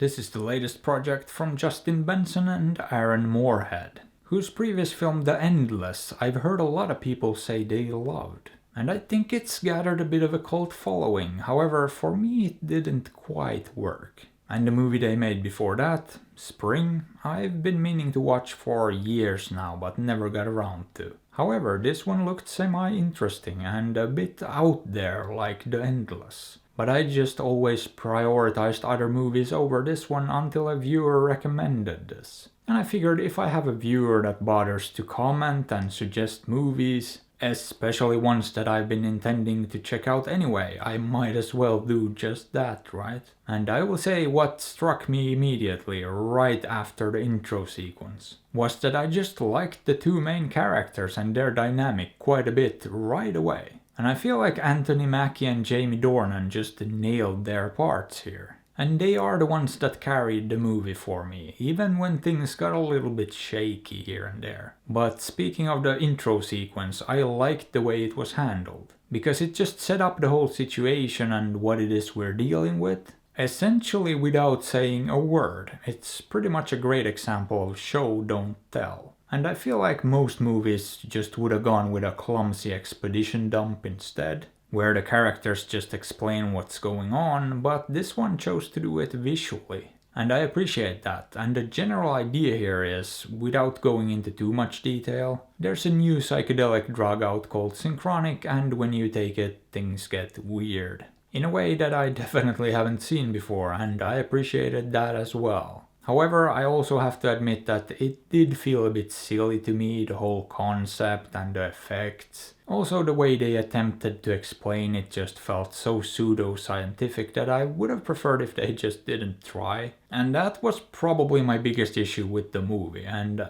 This is the latest project from Justin Benson and Aaron Moorhead, whose previous film The Endless I've heard a lot of people say they loved. And I think it's gathered a bit of a cult following, however for me it didn't quite work. And the movie they made before that, Spring, I've been meaning to watch for years now but never got around to. However, this one looked semi-interesting and a bit out there like The Endless. But I just always prioritized other movies over this one until a viewer recommended this. And I figured if I have a viewer that bothers to comment and suggest movies, especially ones that I've been intending to check out anyway, I might as well do just that, right? And I will say what struck me immediately, right after the intro sequence, was that I just liked the two main characters and their dynamic quite a bit right away. And I feel like Anthony Mackie and Jamie Dornan just nailed their parts here. And they are the ones that carried the movie for me, even when things got a little bit shaky here and there. But speaking of the intro sequence, I liked the way it was handled, because it just set up the whole situation and what it is we're dealing with, essentially without saying a word. It's pretty much a great example of show, don't tell. And I feel like most movies just would have gone with a clumsy expedition dump instead, where the characters just explain what's going on, but this one chose to do it visually. And I appreciate that, and the general idea here is, without going into too much detail, there's a new psychedelic drug out called Synchronic, and when you take it, things get weird. In a way that I definitely haven't seen before, and I appreciated that as well. However, I also have to admit that it did feel a bit silly to me, the whole concept and the effects. Also the way they attempted to explain it just felt so pseudo-scientific that I would have preferred if they just didn't try. And that was probably my biggest issue with the movie, and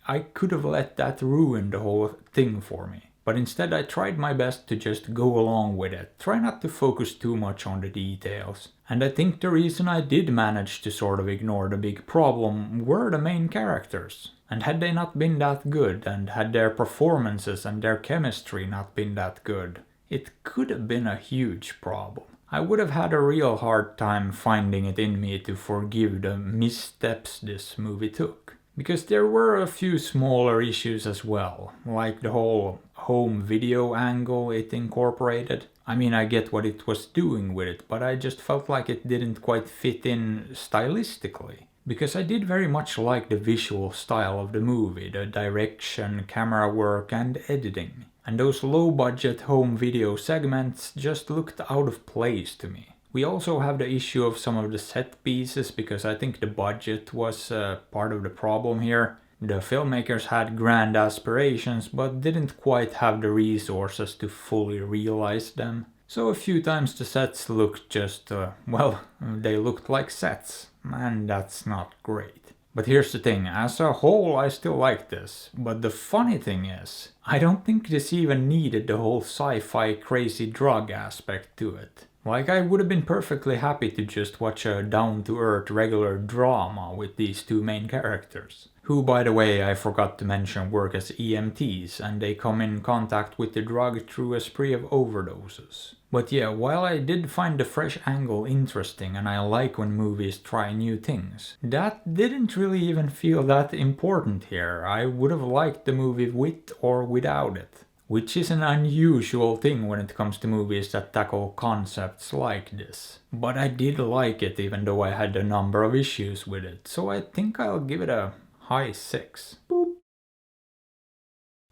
I could have let that ruin the whole thing for me. But instead I tried my best to just go along with it, try not to focus too much on the details. And I think the reason I did manage to sort of ignore the big problem were the main characters. And had they not been that good, and had their performances and their chemistry not been that good, it could have been a huge problem. I would have had a real hard time finding it in me to forgive the missteps this movie took. Because there were a few smaller issues as well, like the whole home video angle it incorporated. I mean, I get what it was doing with it, but I just felt like it didn't quite fit in stylistically. Because I did very much like the visual style of the movie, the direction, camera work and editing. And those low-budget home video segments just looked out of place to me. We also have the issue of some of the set pieces, because I think the budget was part of the problem here. The filmmakers had grand aspirations but didn't quite have the resources to fully realize them. So a few times the sets looked just, they looked like sets, and that's not great. But here's the thing, as a whole I still like this, but the funny thing is, I don't think this even needed the whole sci-fi crazy drug aspect to it. Like, I would have been perfectly happy to just watch a down-to-earth regular drama with these two main characters. Who, by the way, I forgot to mention, work as EMTs, and they come in contact with the drug through a spree of overdoses. But yeah, while I did find the fresh angle interesting and I like when movies try new things, that didn't really even feel that important here. I would have liked the movie with or without it. Which is an unusual thing when it comes to movies that tackle concepts like this. But I did like it even though I had a number of issues with it, so I think I'll give it a high 6. Boop.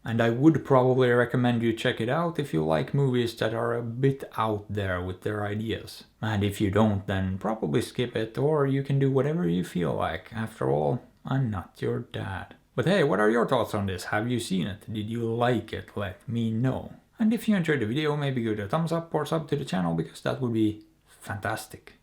And I would probably recommend you check it out if you like movies that are a bit out there with their ideas. And if you don't, then probably skip it, or you can do whatever you feel like. After all, I'm not your dad. But hey, what are your thoughts on this? Have you seen it? Did you like it? Let me know. And if you enjoyed the video, maybe give it a thumbs up or sub to the channel, because that would be fantastic.